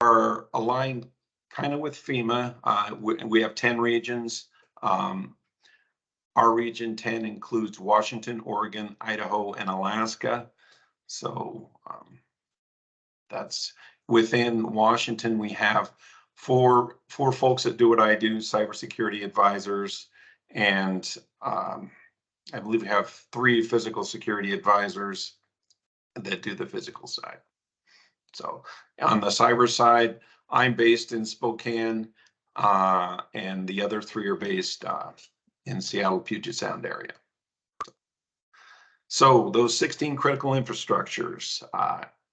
are aligned kind of with FEMA. We have 10 regions. Um, our region 10 includes Washington, Oregon, Idaho, and Alaska. So that's within Washington. We have four folks that do what I do, cybersecurity advisors, and I believe we have 3 physical security advisors that do the physical side. So on the cyber side, I'm based in Spokane, and the other 3 are based in Seattle, Puget Sound area. So those 16 critical infrastructures,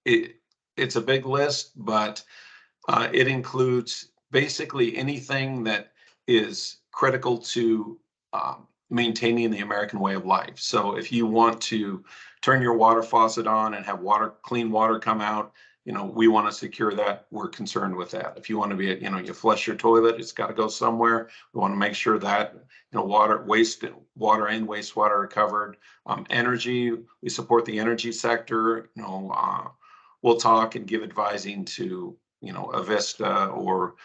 it's a big list, but it includes basically anything that is critical to maintaining the American way of life. So if you want to turn your water faucet on and have clean water come out, we want to secure that. We're concerned with that. If you want to be, you flush your toilet, it's got to go somewhere. We want to make sure that, water and wastewater are covered. Energy, we support the energy sector. We'll talk and give advising to, Avista, or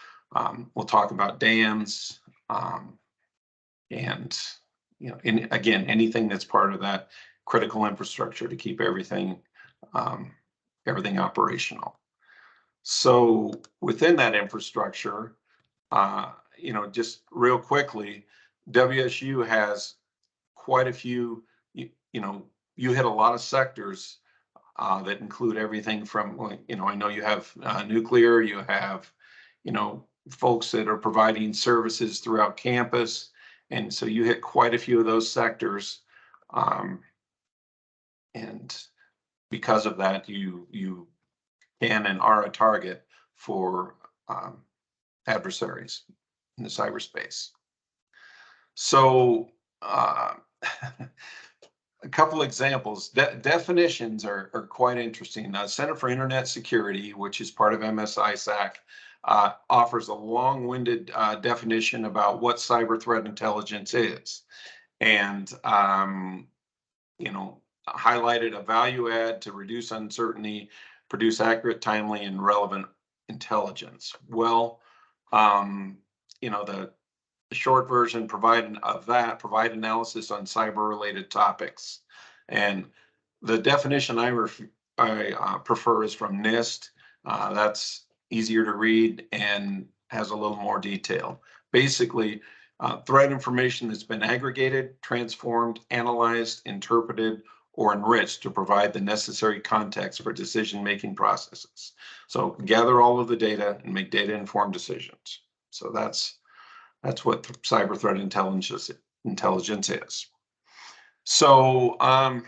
we'll talk about dams, and, again, anything that's part of that critical infrastructure to keep everything operational. So within that infrastructure, just real quickly, WSU has quite a few, you hit a lot of sectors that include everything from, I know you have nuclear, you have, folks that are providing services throughout campus. And so you hit quite a few of those sectors. And because of that, you can and are a target for adversaries in the cyberspace. So a couple examples. Definitions are quite interesting. Center for Internet Security, which is part of MSISAC, offers a long-winded definition about what cyber threat intelligence is, and highlighted a value add to reduce uncertainty, produce accurate, timely, and relevant intelligence. Well, the short version provide analysis on cyber-related topics, and the definition I prefer is from NIST. That's easier to read and has a little more detail. Basically, threat information that's been aggregated, transformed, analyzed, interpreted, or enriched to provide the necessary context for decision-making processes. So gather all of the data and make data-informed decisions. So that's what cyber threat intelligence is. So I'm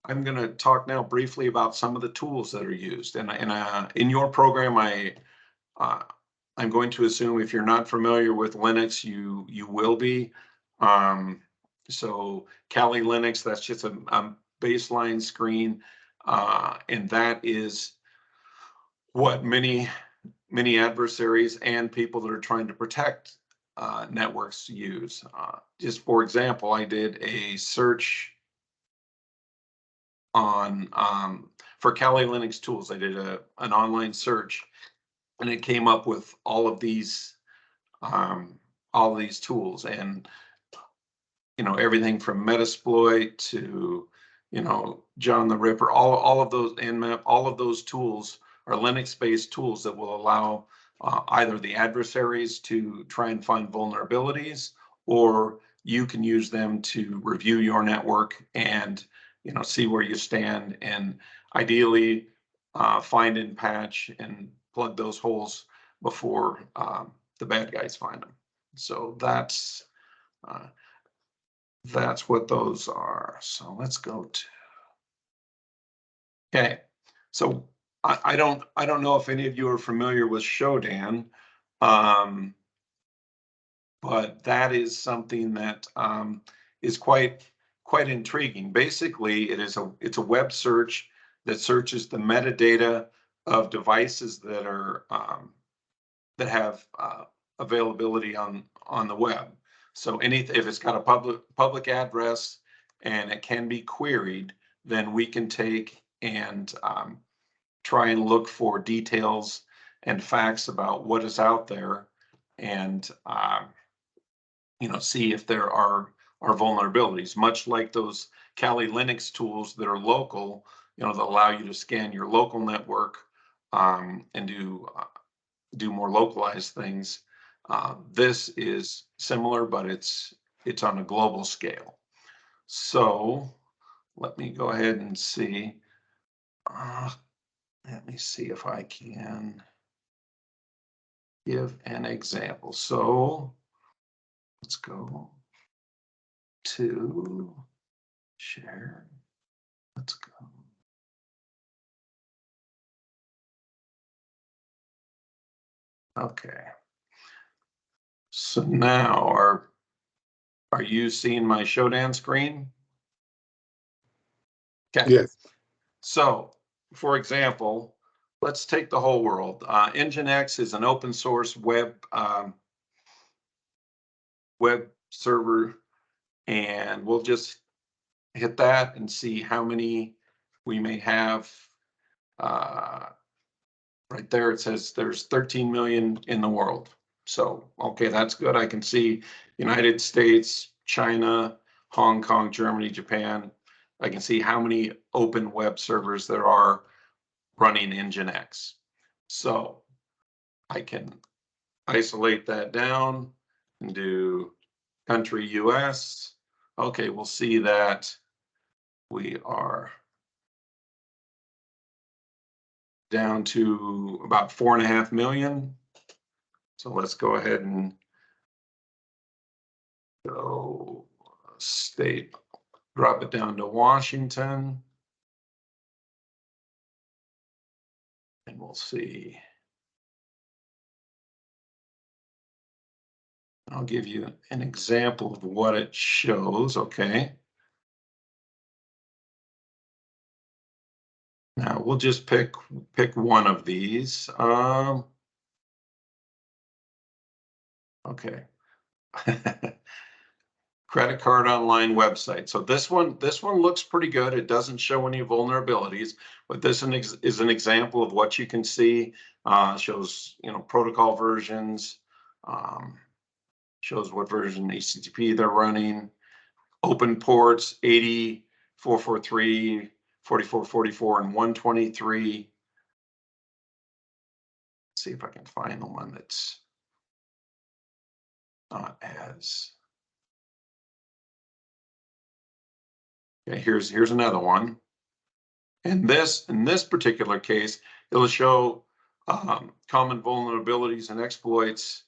going to talk now briefly about some of the tools that are used. And in your program, I'm going to assume if you're not familiar with Linux, you will be. So Kali Linux, that's just a baseline screen, and that is what many adversaries and people that are trying to protect networks use. Just for example, I did a search on for Kali Linux tools. I did an online search, and it came up with all of these tools, and everything from Metasploit to John the Ripper, all of those, Nmap, all of those tools are Linux-based tools that will allow either the adversaries to try and find vulnerabilities, or you can use them to review your network and see where you stand, and ideally find and patch and plug those holes before the bad guys find them. So that's what those are. So let's go to. Okay, so I don't know if any of you are familiar with Shodan, but that is something that is quite intriguing. Basically, it's a web search that searches the metadata of devices that are that have availability on the web. So if it's got a public address and it can be queried, then we can take and try and look for details and facts about what is out there, and see if there are vulnerabilities, much like those Kali Linux tools that are local, that allow you to scan your local network, and do more localized things. This is similar, but it's on a global scale. So let me go ahead and see. Let me see if I can give an example. So let's go to share. Let's go. Okay. So now are you seeing my Shodan screen? Okay. Yes. So, for example, let's take the whole world. Nginx is an open source web server, and we'll just hit that and see how many we may have. Right there, it says there's 13 million in the world. So, okay, that's good. I can see United States, China, Hong Kong, Germany, Japan. I can see how many open web servers there are running Nginx. So I can isolate that down and do country US. Okay, we'll see that we are down to about 4.5 million. So let's go ahead and go state, drop it down to Washington. And we'll see. I'll give you an example of what it shows, okay? Now we'll just pick one of these. Okay. Credit card online website. So this one looks pretty good. It doesn't show any vulnerabilities, but this is an example of what you can see. Shows protocol versions, shows what version HTTP they're running, open ports 80, 443, 4444, and 123. Let's see if I can find the one that's not as. Okay, here's another one. And in this particular case, it'll show common vulnerabilities and exploits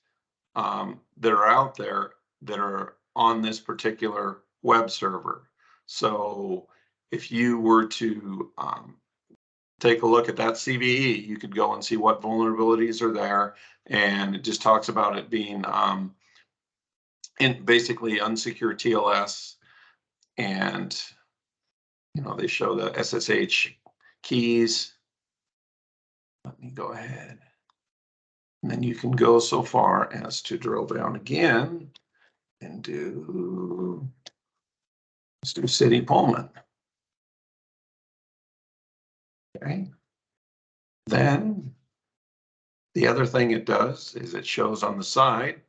that are out there that are on this particular web server. So if you were to take a look at that CVE, you could go and see what vulnerabilities are there. And it just talks about it being in basically unsecured TLS, and they show the SSH keys. Let me go ahead. And then you can go so far as to drill down again and let's do City Pullman. Okay. Then the other thing it does is it shows on the side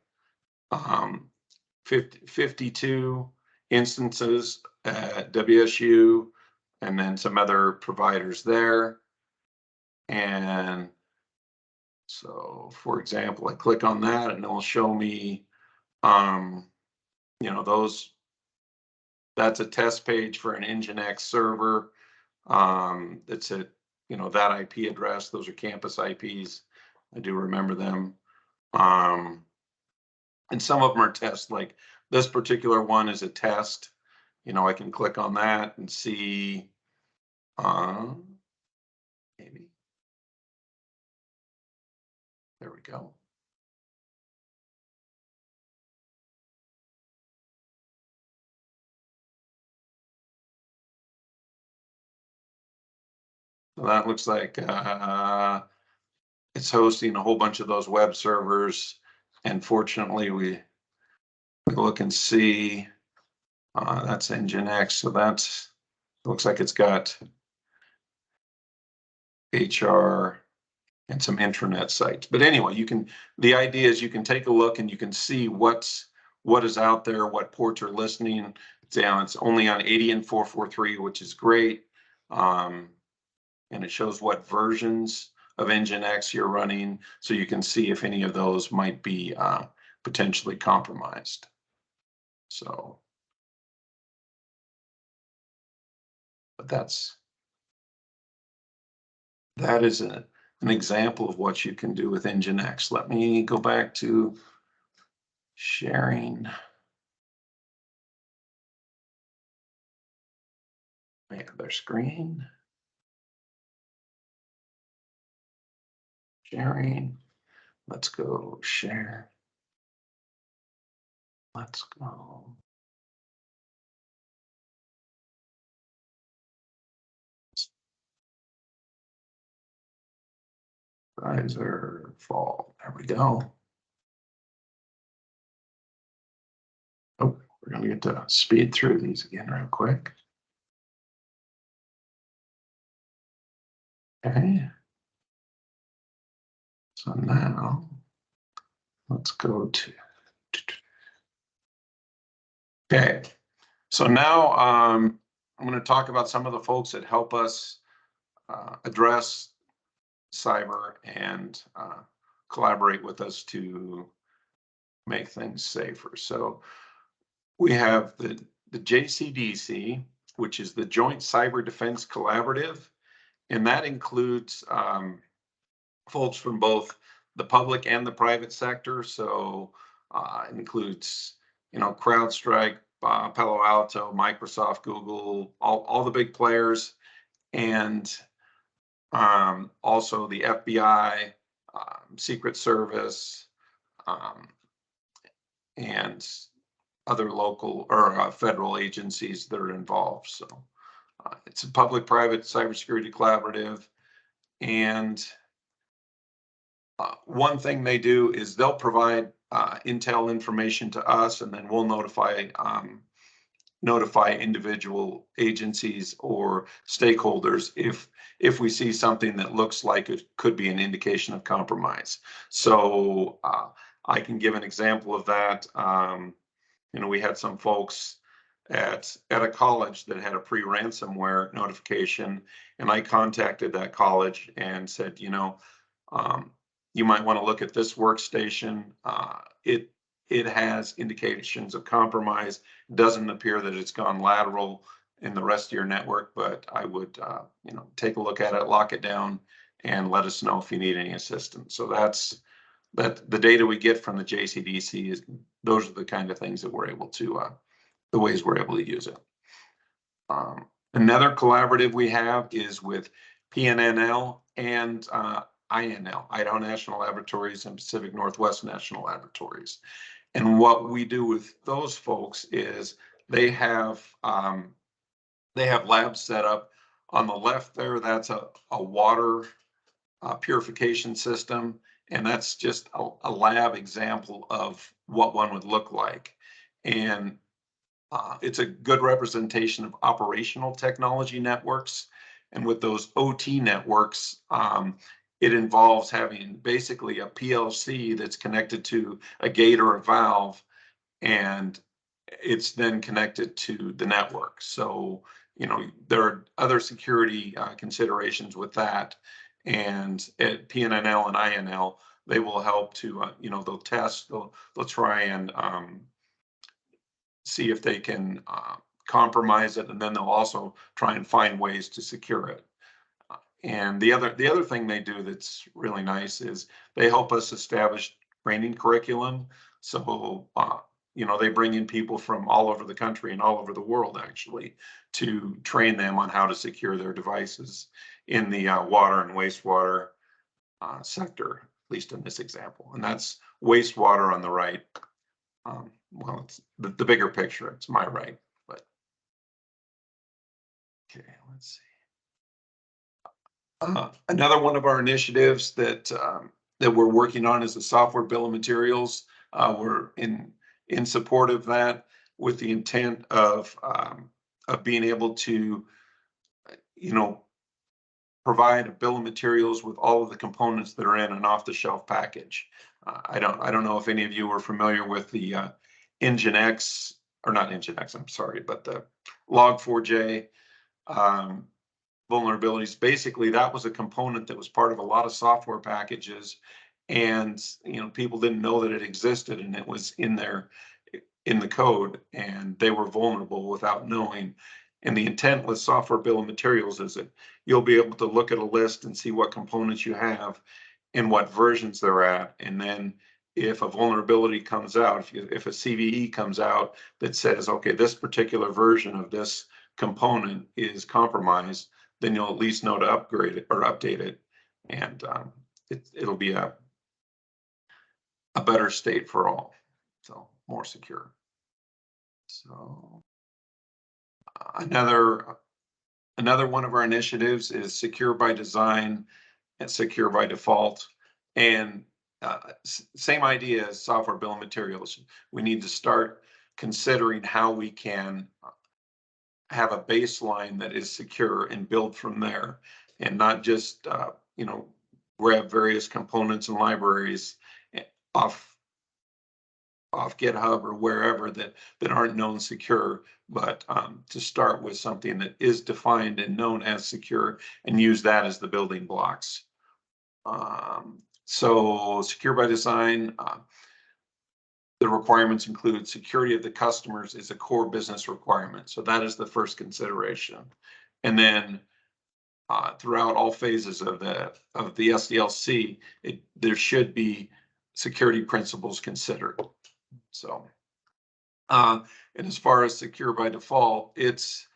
52 instances at WSU, and then some other providers there. And so, for example, I click on that and it'll show me, those. That's a test page for an Nginx server. It's at, that IP address. Those are campus IPs. I do remember them. And some of them are tests, like this particular one is a test. I can click on that and see, maybe. There we go. So that looks like it's hosting a whole bunch of those web servers. And fortunately, we look and see that's Nginx. So looks like it's got HR, and some intranet sites. But anyway, the idea is you can take a look and you can see what is out there, what ports are listening. It's only on 80 and 443, which is great. And it shows what versions of Nginx you're running, so you can see if any of those might be potentially compromised. So, but that is an example of what you can do with Nginx. Let me go back to sharing. Make their screen. Sharing. Let's go share. Let's go. Riser fall. There we go. Oh, we're going to get to speed through these again real quick. Okay. So now let's go to. Okay. So now I'm going to talk about some of the folks that help us address cyber and collaborate with us to make things safer. So we have the JCDC, which is the Joint Cyber Defense Collaborative, and that includes folks from both the public and the private sector. So it includes, CrowdStrike, Palo Alto, Microsoft, Google, all the big players, and also the FBI, Secret Service, and other local or federal agencies that are involved. So it's a public-private cybersecurity collaborative. And one thing they do is they'll provide intel information to us, and then we'll notify individual agencies or stakeholders if we see something that looks like it could be an indication of compromise. So I can give an example of that. We had some folks at a college that had a pre-ransomware notification, and I contacted that college and said, you might want to look at this workstation. It has indications of compromise. It doesn't appear that it's gone lateral in the rest of your network, but I would take a look at it, lock it down, and let us know if you need any assistance. So that's the data we get from the JCDC is those are the kind of things that we're able to the ways we're able to use it. Another collaborative we have is with PNNL and INL, Idaho National Laboratories and Pacific Northwest National Laboratories. And what we do with those folks is they have labs set up. On the left there, that's a water purification system, and that's just a lab example of what one would look like. And it's a good representation of operational technology networks. And with those OT networks, it involves having basically a PLC that's connected to a gate or a valve, and it's then connected to the network. So, there are other security considerations with that. And at PNNL and INL, they will help to, they'll test, they'll try and see if they can compromise it, and then they'll also try and find ways to secure it. And the other thing they do that's really nice is they help us establish training curriculum. So they bring in people from all over the country and all over the world actually to train them on how to secure their devices in the water and wastewater sector, at least in this example. And that's wastewater on the right. Well, it's the bigger picture. It's my right, but okay. Let's see. Another one of our initiatives that we're working on is the software bill of materials. We're in support of that with the intent of being able to, provide a bill of materials with all of the components that are in an off-the-shelf package. I don't know if any of you are familiar with the Nginx, or not Nginx, I'm sorry, but the Log4j vulnerabilities. Basically, that was a component that was part of a lot of software packages, and people didn't know that it existed, and it was in the code, and they were vulnerable without knowing. And the intent with software bill of materials is that you'll be able to look at a list and see what components you have and what versions they're at. And then if a vulnerability comes out, if a CVE comes out that says, okay, this particular version of this component is compromised, then you'll at least know to upgrade it or update it. And it'll be a better state for all. So more secure. So another one of our initiatives is secure by design and secure by default. And same idea as software bill of materials. We need to start considering how we can have a baseline that is secure and build from there, and not just grab various components and libraries off GitHub or wherever that aren't known secure, but to start with something that is defined and known as secure and use that as the building blocks. So secure by design, the requirements include security of the customers is a core business requirement. So that is the first consideration. And then throughout all phases of the SDLC, there should be security principles considered. So, and as far as secure by default, it's,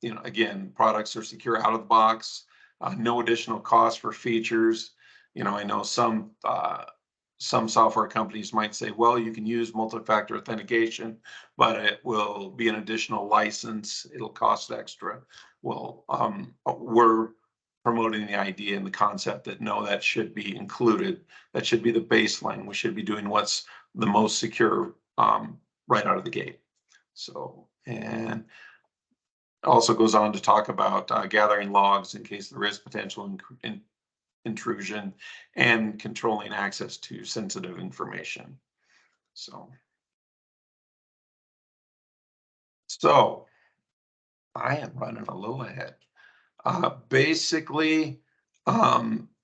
again, products are secure out of the box, no additional cost for features. I know some software companies might say, well, you can use multi-factor authentication, but it will be an additional license. It'll cost extra. Well, we're promoting the idea and the concept that no, that should be included. That should be the baseline. We should be doing what's the most secure right out of the gate. So, and also goes on to talk about gathering logs in case there is potential intrusion and controlling access to sensitive information. So I am running a little ahead. Basically,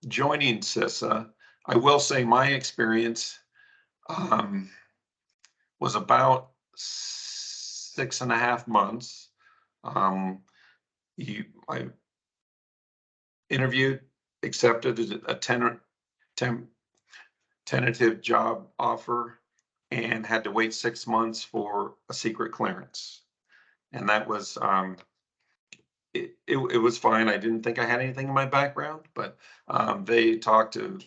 joining CISA, I will say my experience was about 6.5 months. I interviewed, accepted a tentative job offer, and had to wait 6 months for a secret clearance. And that was it was fine. I didn't think I had anything in my background, but they talked to,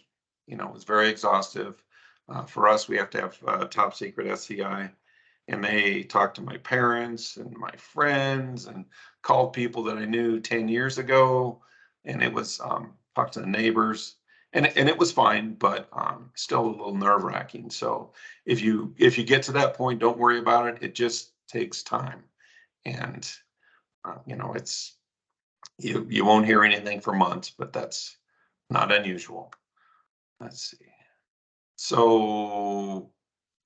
it was very exhaustive. For us, we have to have top secret SCI, and they talked to my parents and my friends and called people that I knew 10 years ago. And it was talked to the neighbors, and it was fine, but still a little nerve-wracking. So if you get to that point, don't worry about it. It just takes time. And it's you won't hear anything for months, but that's not unusual. Let's see. So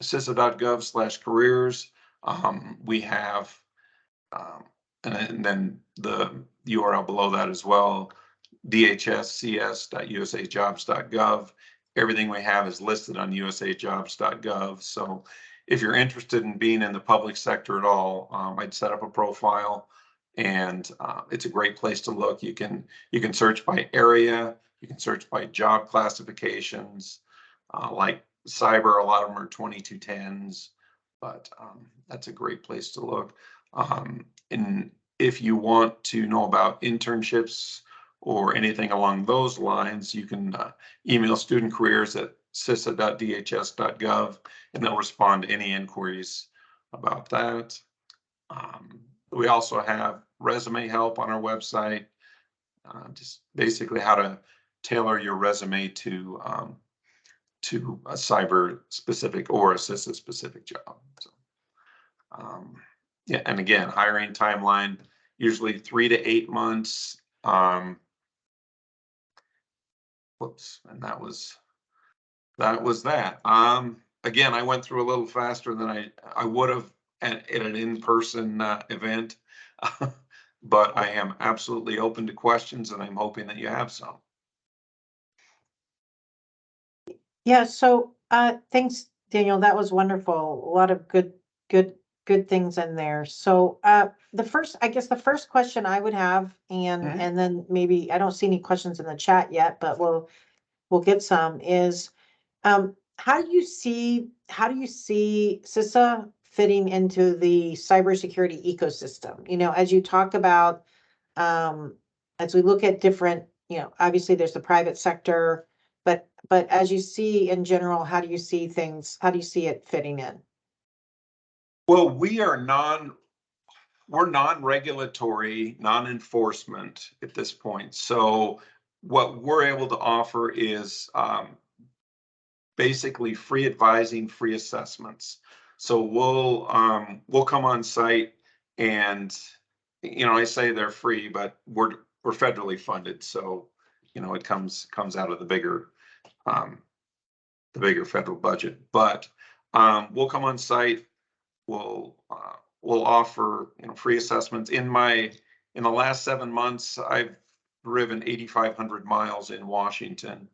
CISA.gov/careers, we have, and then the URL below that as well, dhscs.usajobs.gov. Everything we have is listed on usajobs.gov. So if you're interested in being in the public sector at all, I'd set up a profile, and it's a great place to look. You can search by area, you can search by job classifications, like cyber, a lot of them are 2210s, but that's a great place to look. And if you want to know about internships or anything along those lines, you can email student careers at cisa.dhs.gov, and they'll respond to any inquiries about that. We also have resume help on our website, just basically how to tailor your resume to a cyber specific or a CISA specific job. So, yeah, and again, hiring timeline, usually 3 to 8 months. whoops, and that was that. Again, I went through a little faster than I would have at an in-person event, but I am absolutely open to questions, and I'm hoping that you have some. Yeah, so thanks, Daniel. That was wonderful. A lot of good things in there. So I guess the first question I would have, and then maybe I don't see any questions in the chat yet, but we'll get some, is how do you see CISA fitting into the cybersecurity ecosystem? You know, as you talk about, as we look at different, you know, obviously there's the private sector, but as you see in general, how do you see things? How do you see it fitting in? Well, we're non-regulatory, non-enforcement at this point. So what we're able to offer is basically free advising, free assessments. So we'll come on site, and I say they're free, but we're federally funded, so it comes out of the bigger federal budget. But we'll come on site. We'll offer free assessments. In the last 7 months, I've driven 8,500 miles in Washington,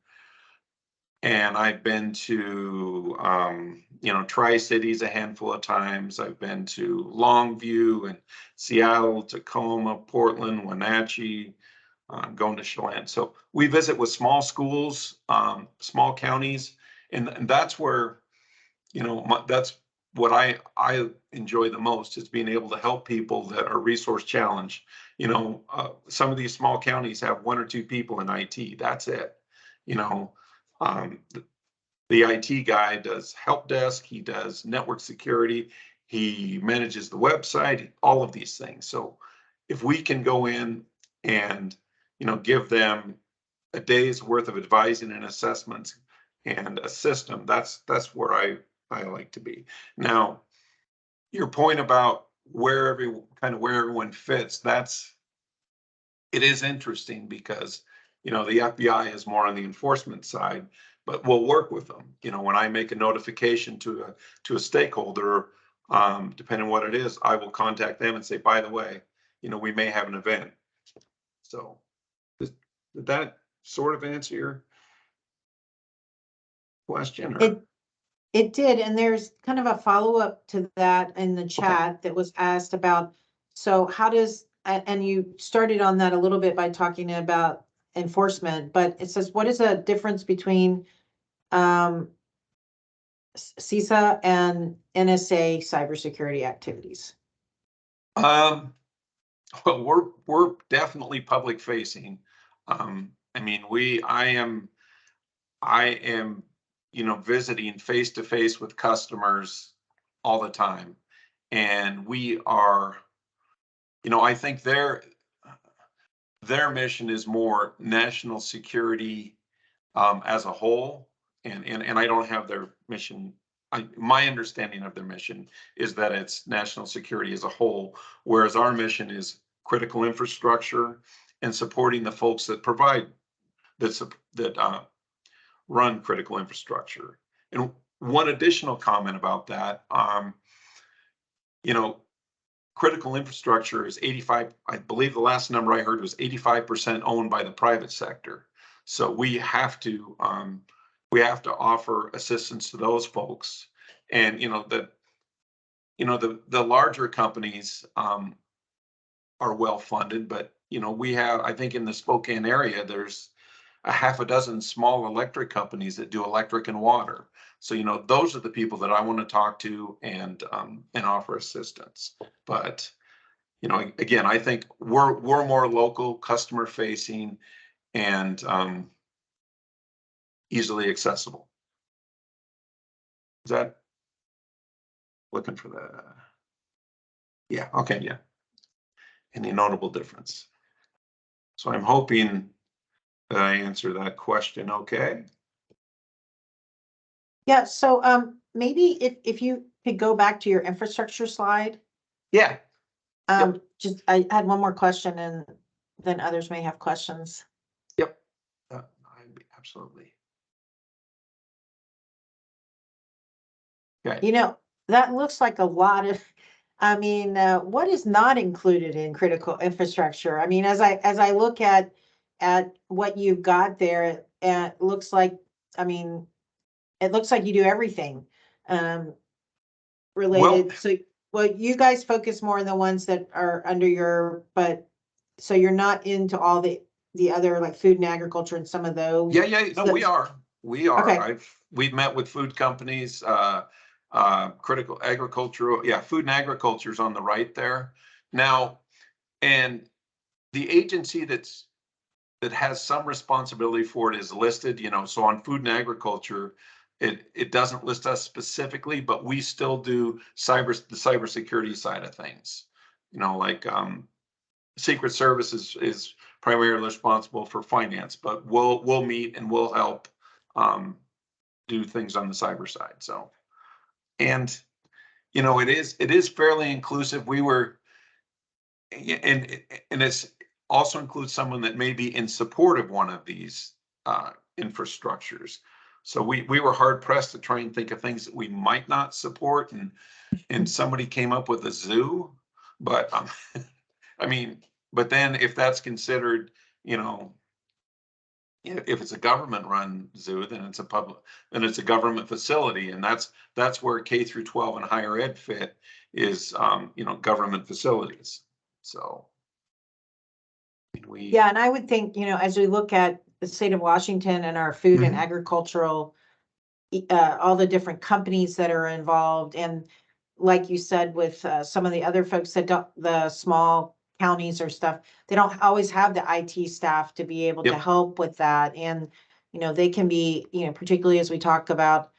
and I've been to Tri-Cities a handful of times. I've been to Longview and Seattle, Tacoma, Portland, Wenatchee, going to Chelan. So we visit with small schools, small counties, and that's where that's what I enjoy the most, is being able to help people that are resource challenged. Some of these small counties have 1 or 2 people in IT. That's it. The IT guy does help desk, he does network security, he manages the website, all of these things. So if we can go in and give them a day's worth of advising and assessments and a system, that's where I like to be. Now, your point about where everyone fits, it is interesting, because the FBI is more on the enforcement side, but we'll work with them. When I make a notification to a stakeholder, depending on what it is, I will contact them and say, by the way, we may have an event. So did that sort of answer your question? Or? It did, and there's kind of a follow-up to that in the chat that was asked about, so how does, and you started on that a little bit by talking about enforcement, but it says, what is the difference between CISA and NSA cybersecurity activities? Well, we're definitely public facing. I am visiting face to face with customers all the time, and we are, I think their mission is more national security as a whole, and I don't have their mission. My understanding of their mission is that it's national security as a whole, whereas our mission is critical infrastructure and supporting the folks that provide that run critical infrastructure. And one additional comment about that, critical infrastructure is 85, I believe the last number I heard was 85% owned by the private sector. So we have to offer assistance to those folks. And the larger companies are well funded, but we have, I think in the Spokane area, there's a half a dozen small electric companies that do electric and water. So those are the people that I want to talk to and offer assistance. But again, I think we're more local, customer facing, and easily accessible. Is that looking for the? Yeah. Okay. Yeah. Any notable difference? So I'm hoping that I answer that question. Okay. Yeah. So maybe if you could go back to your infrastructure slide. Yeah. Yep. Just I had one more question, and then others may have questions. Yep. I'd be absolutely. Okay. You know, that looks like a lot of, I mean, what is not included in critical infrastructure? I mean, as I look at what you've got there, it looks like, I mean, it looks like you do everything um Well, related. So, well, you guys focus more on the ones that are under your, but so you're not into all the other like food and agriculture and some of those. yeah, no, So, we are. We are. okay. We've met with food companies, critical agricultural, yeah, food and agriculture is on the right there. Now, and the agency that has some responsibility for it is listed, so on food and agriculture, it doesn't list us specifically, but we still do the cybersecurity side of things. Like Secret Service is primarily responsible for finance, but we'll meet and we'll help um, do things on the cyber side. So, and it is fairly inclusive. We were, and it's also includes someone that may be in support of one of these infrastructures. So we were hard pressed to try and think of things that we might not support, and somebody came up with a zoo, but I mean, but then if that's considered, you know, if it's a government-run zoo, then it's a government facility, and that's where K through 12 and higher ed fit is, government facilities. So, Yeah, and I would think, as we look at the state of Washington and our food and Mhm. agricultural, all the different companies that are involved, and like you said, with some of the other folks that don't, the small counties or stuff, they don't always have the IT staff to be able to Yep. help with that. And, they can be, particularly as we talk about,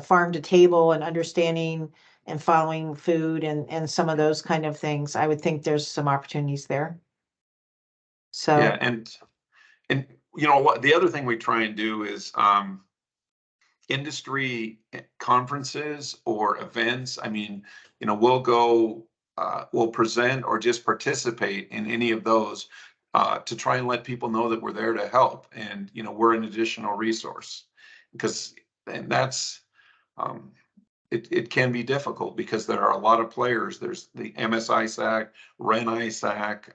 farm to table and understanding and following food and some of those kind of things. I would think there's some opportunities there. Yeah, So, and what the other thing we try and do is industry conferences or events. I mean, we'll go, we'll present or just participate in any of those to try and let people know that we're there to help, and we're an additional resource, because and that's it can be difficult because there are a lot of players. There's the MSISAC, REN-ISAC,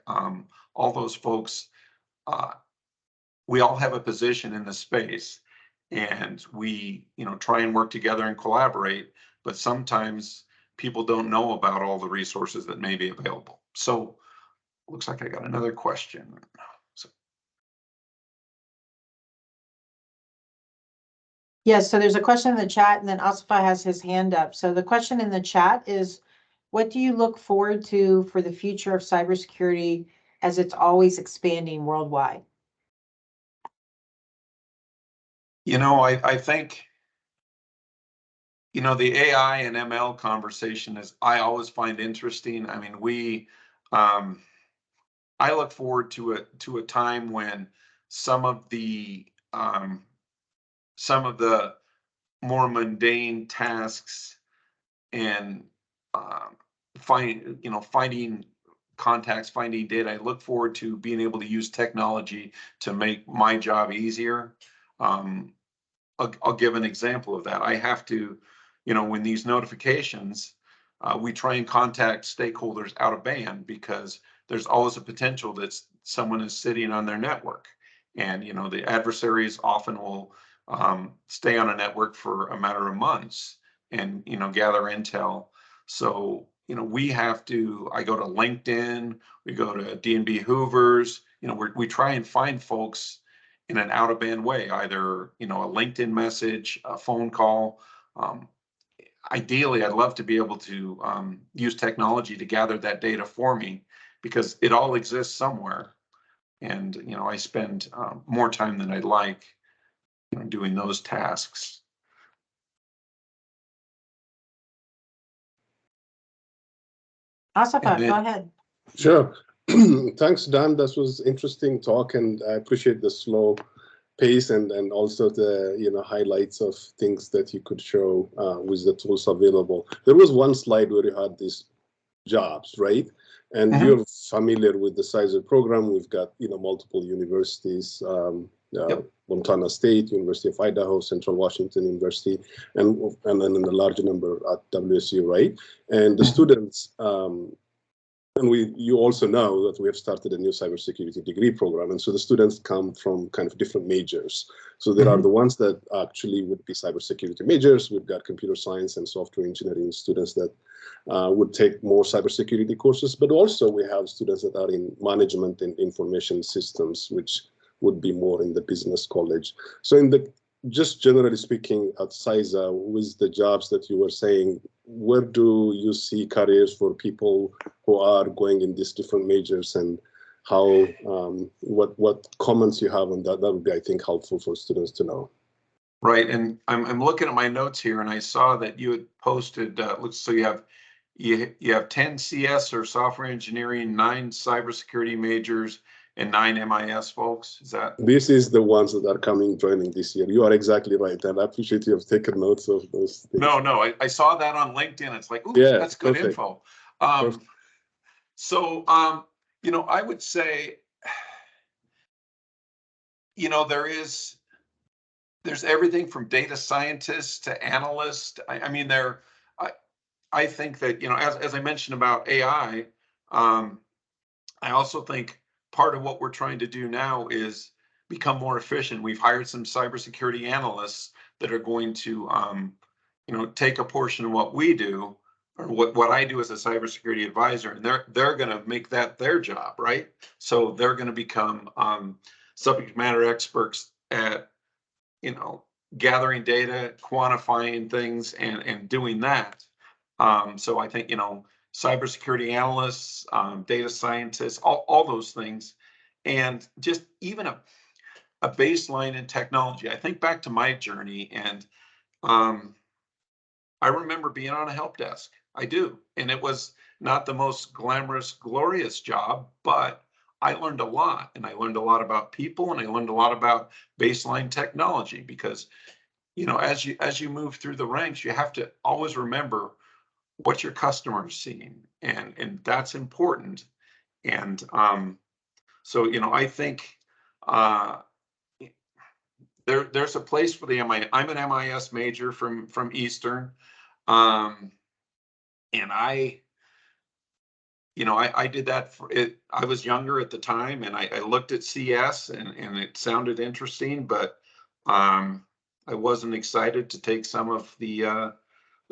all those folks. Uh, we all have a position in the space, and we try and work together and collaborate, but sometimes people don't know about all the resources that may be available. So looks like I got another question. So, yes, so there's a question in the chat, and then Asfa has his hand up. So the question in the chat is, what do you look forward to for the future of cybersecurity as it's always expanding worldwide? I think the AI and ML conversation is, I always find interesting. I mean, I look forward to a time when some of the some of the more mundane tasks and finding contacts, finding data. I look forward to being able to use technology to make my job easier. Um, I'll give an example of that. I have to, when these notifications, we try and contact stakeholders out of band, because there's always a potential that someone is sitting on their network. And, the adversaries often will stay on a network for a matter of months and, gather intel. So, I go to LinkedIn, we go to D&B Hoovers, we try and find folks in an out of band way, either a LinkedIn message, a phone call. Ideally, I'd love to be able to use technology to gather that data for me, because it all exists somewhere, and I spend more time than I'd like doing those tasks. And Asfa, go then, ahead. Sure. Thanks, Dan. That was interesting talk, and I appreciate the slow pace and also the highlights of things that you could show with the tools available. There was one slide where you had these jobs, right? And you're familiar with the CISA program. We've got multiple universities, Yep. Montana State, University of Idaho, Central Washington University, and then in a larger number at WSU, right? And the students, and you also know that we have started a new cybersecurity degree program, and so the students come from kind of different majors. So there are the ones that actually would be cybersecurity majors. We've got computer science and software engineering students that would take more cybersecurity courses, but also we have students that are in management and information systems, which would be more in the business college. So just generally speaking at CISA, with the jobs that you were saying, where do you see careers for people who are going in these different majors, and how, what comments you have on that? That would be, I think, helpful for students to know. Right, and I'm looking at my notes here, and I saw that you had posted. Looks so you have 10 CS or software engineering, 9 cybersecurity majors, and 9 MIS folks. Is that? This is the ones that are joining this year. You are exactly right, and I appreciate you have taken notes of those things. No, I saw that on LinkedIn. It's like, ooh, yeah, that's good perfect. info. Perfect. So, I would say, there's everything from data scientists to analysts. I mean, I think that, as I mentioned about AI, I also think part of what we're trying to do now is become more efficient. We've hired some cybersecurity analysts that are going to, take a portion of what we do, or what I do as a cybersecurity advisor, and they're going to make that their job, right? So they're going to become subject matter experts at, gathering data, quantifying things, and doing that. So I think, cybersecurity analysts, data scientists, all those things, and just even a baseline in technology. I think back to my journey, and I remember being on a help desk. I do, and it was not the most glamorous, glorious job, but I learned a lot, and I learned a lot about people, and I learned a lot about baseline technology, because as you move through the ranks, you have to always remember what your customer is seeing, and that's important. And so I think there's a place for the MIS. I'm an MIS major from Eastern, and I did that for it. I was younger at the time, and I looked at CS, and it sounded interesting, but I wasn't excited to take some of the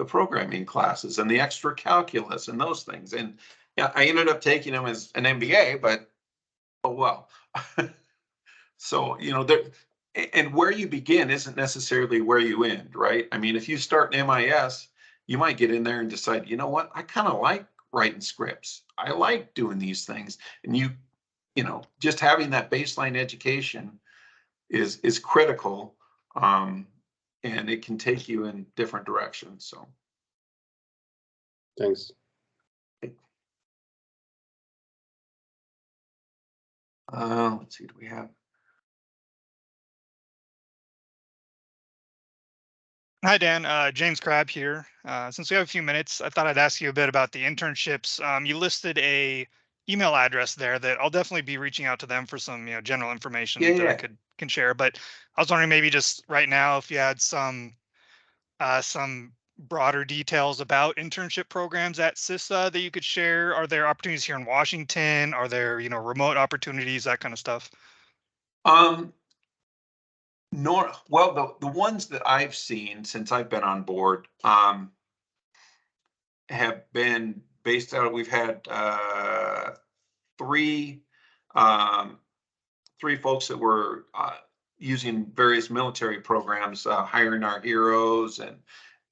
programming classes and the extra calculus and those things. And yeah, I ended up taking them as an MBA, but oh well. So, there, and where you begin isn't necessarily where you end, right? I mean, if you start in MIS, you might get in there and decide, you know what, I kind of like writing scripts. I like doing these things. And just having that baseline education is critical. And it can take you in different directions. So thanks. Let's see, do we have? Hi, Dan. James Crabb here. Since we have a few minutes, I thought I'd ask you a bit about the internships. You listed a email address there that I'll definitely be reaching out to them for some general information that I can share. But I was wondering, maybe just right now, if you had some broader details about internship programs at CISA that you could share. Are there opportunities here in Washington? Are there remote opportunities, that kind of stuff? Well, the ones that I've seen since I've been on board have been based out. We've had three folks that were using various military programs, hiring our heroes,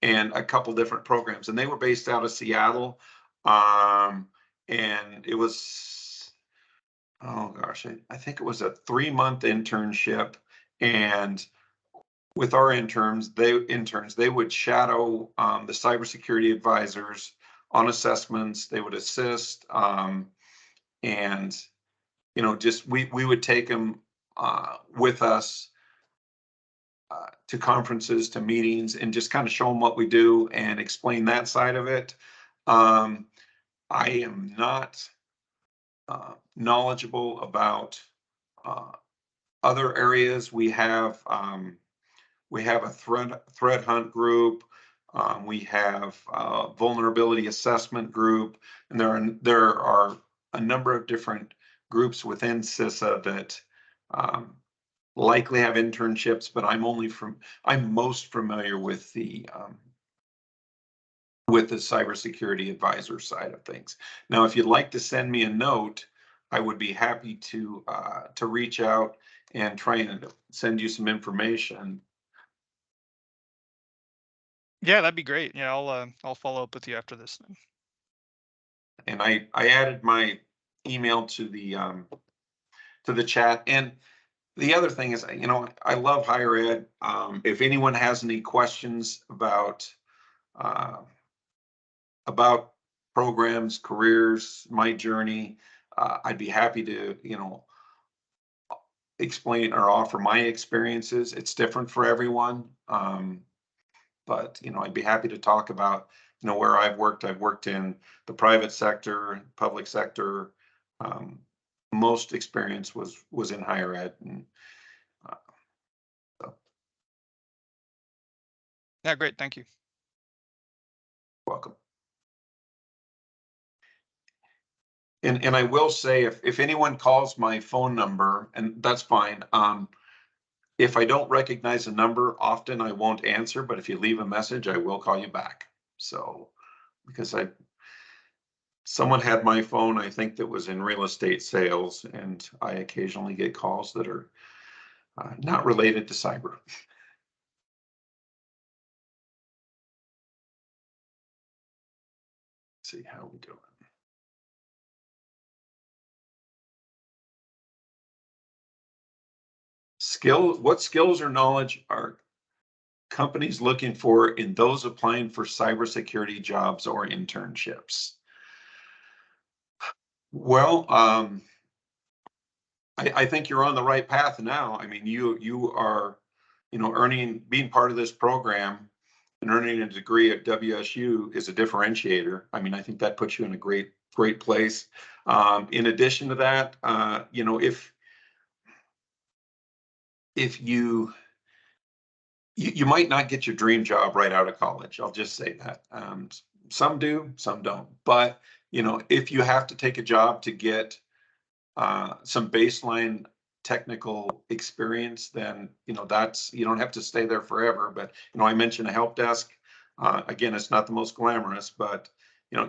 and a couple different programs, and they were based out of Seattle. And it was, oh gosh, I think it was a 3-month internship, and with our interns, they would shadow the cybersecurity advisors on assessments. They would assist, and just we would take them with us to conferences, to meetings, and just kind of show them what we do and explain that side of it. I am not knowledgeable about Other areas we have a threat hunt group. We have a vulnerability assessment group, and there are a number of different groups within CISA that likely have internships, but I'm most familiar with the cybersecurity advisor side of things. Now, if you'd like to send me a note, I would be happy to reach out and try and send you some information. Yeah, that'd be great. Yeah, I'll follow up with you after this then. And I added my email to the chat. And the other thing is, I love higher ed. If anyone has any questions about programs, careers, my journey, I'd be happy to, explain or offer my experiences. It's different for everyone. But, I'd be happy to talk about, where I've worked. I've worked in the private sector, public sector. Most experience was in higher ed. And, so, Yeah, great. Thank you. welcome. And I will say, if anyone calls my phone number, and that's fine. If I don't recognize a number, often I won't answer, but if you leave a message, I will call you back. So, because someone had my phone, I think that was in real estate sales, and I occasionally get calls that are not related to cyber. Let's see how we doing. What skills or knowledge are companies looking for in those applying for cybersecurity jobs or internships? Well, I think you're on the right path now. I mean, you are, being part of this program and earning a degree at WSU is a differentiator. I mean, I think that puts you in a great place. In addition to that, if you might not get your dream job right out of college. I'll just say that. Some do, some don't. But, if you have to take a job to get some baseline technical experience, then, you don't have to stay there forever. But, I mentioned a help desk. Again, it's not the most glamorous, but,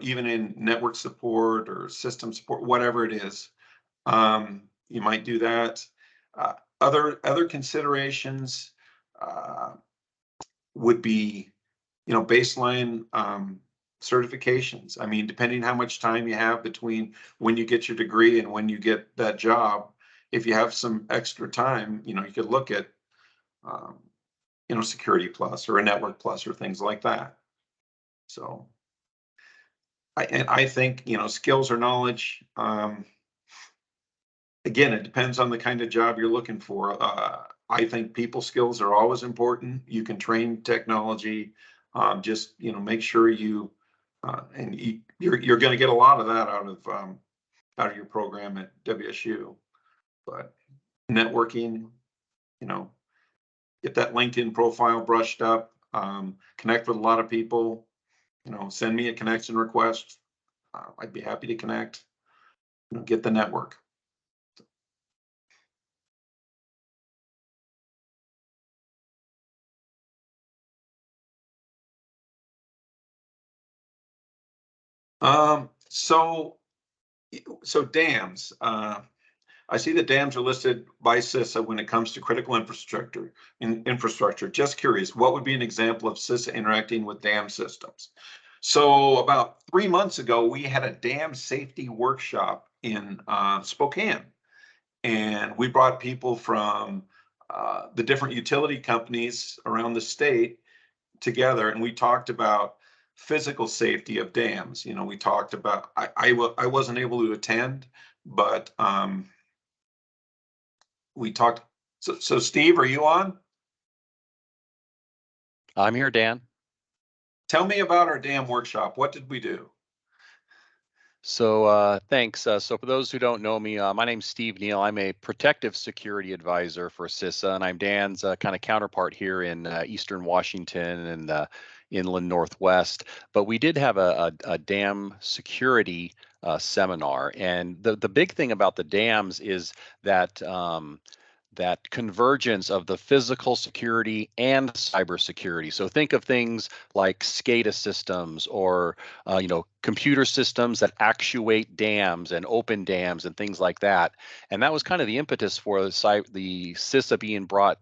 even in network support or system support, whatever it is, you might do that. Other considerations would be, baseline certifications. I mean, depending how much time you have between when you get your degree and when you get that job, if you have some extra time, you could look at, Security Plus or a Network Plus or things like that. So I think, skills or knowledge, again, it depends on the kind of job you're looking for. I think people skills are always important. You can train technology. Just, make sure you're going to get a lot of that out of your program at WSU. But networking, get that LinkedIn profile brushed up, connect with a lot of people, send me a connection request. I'd be happy to connect, get the network. So dams, I see that dams are listed by CISA when it comes to critical infrastructure. Just curious, what would be an example of CISA interacting with dam systems? So about 3 months ago, we had a dam safety workshop in Spokane, and we brought people from the different utility companies around the state together, and we talked about physical safety of dams. We talked about, I wasn't able to attend, but we talked. So Steve, are you on? I'm here, Dan. Tell me about our dam workshop. What did we do? So thanks. So for those who don't know me, my name's Steve Neal. I'm a protective security advisor for CISA, and I'm Dan's kind of counterpart here in Eastern Washington and inland Northwest. But we did have a dam security seminar, and the big thing about the dams is that that convergence of the physical security and cybersecurity. So think of things like SCADA systems or computer systems that actuate dams and open dams and things like that. And that was kind of the impetus for the CISA being brought,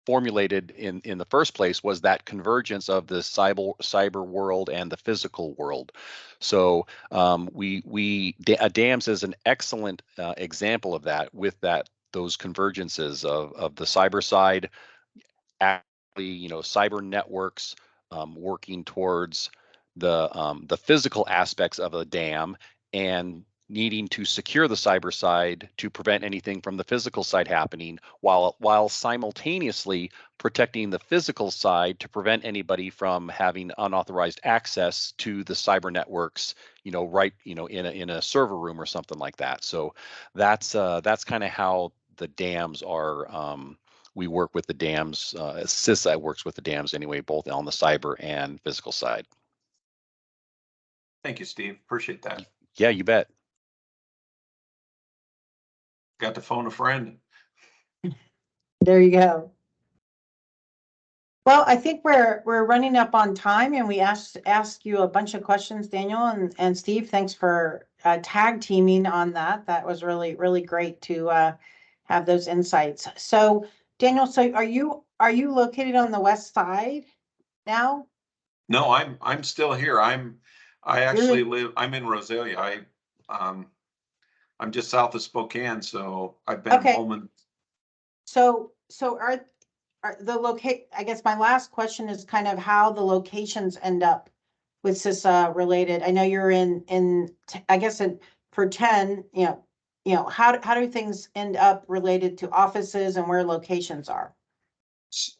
formulated in the first place, was that convergence of the cyber world and the physical world. So dams is an excellent example of that, with those convergences of the cyber side, actually, cyber networks working towards the physical aspects of a dam, and needing to secure the cyber side to prevent anything from the physical side happening, while simultaneously protecting the physical side to prevent anybody from having unauthorized access to the cyber networks, in a server room or something like that. So that's kind of how the dams are. We work with the dams. CISA works with the dams anyway, both on the cyber and physical side. Thank you, Steve. Appreciate that. Yeah, you bet. Got to phone a friend. There you go. Well, I think we're running up on time, and we asked you a bunch of questions, Daniel and Steve. Thanks for tag teaming on that. That was really, really great to have those insights. So Daniel, so are you located on the west side now? No, I'm still here. I actually live. I'm in Roselia. I'm just south of Spokane, so I've been Okay. home. And So are the I guess my last question is kind of how the locations end up with CISA related. I know you're I guess for 10, how do things end up related to offices and where locations are?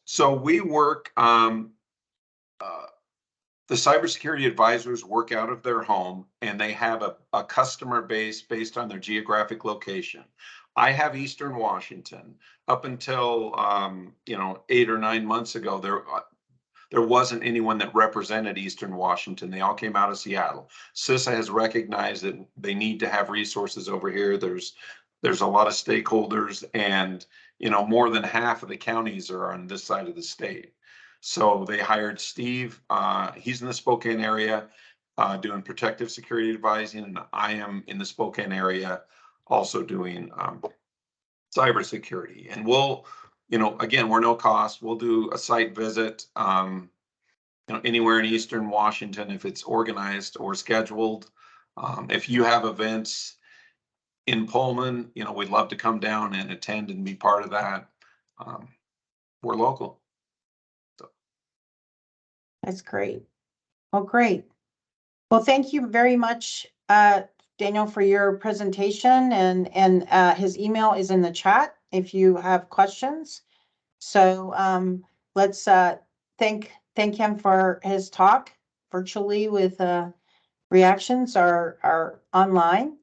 so we work. The cybersecurity advisors work out of their home, and they have a customer base based on their geographic location. I have Eastern Washington. Up until 8 or 9 months ago, there wasn't anyone that represented Eastern Washington. They all came out of Seattle. CISA has recognized that they need to have resources over here. There's a lot of stakeholders, and more than half of the counties are on this side of the state. So they hired Steve. He's in the Spokane area doing protective security advising, and I am in the Spokane area also doing cybersecurity. And we'll, again, we're no cost. We'll do a site visit, anywhere in Eastern Washington if it's organized or scheduled. If you have events in Pullman, we'd love to come down and attend and be part of that. We're local. That's great. Well, great. Well, thank you very much, Daniel, for your presentation, and his email is in the chat if you have questions. So let's thank him for his talk virtually with reactions are online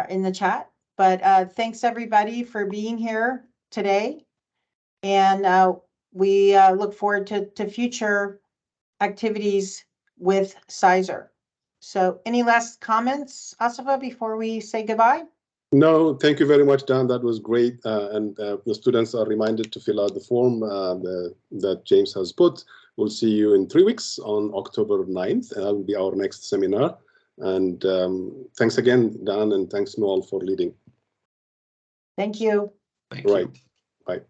in the chat. But thanks everybody for being here today, and we look forward to future activities with CISA. So any last comments, Asifa, before we say goodbye? No, thank you very much, Dan. That was great. And the students are reminded to fill out the form that James has put. We'll see you in 3 weeks on October 9th. That will be our next seminar. And thanks again, Dan, and thanks, Noel, for leading. Thank you. Thank you. Bye.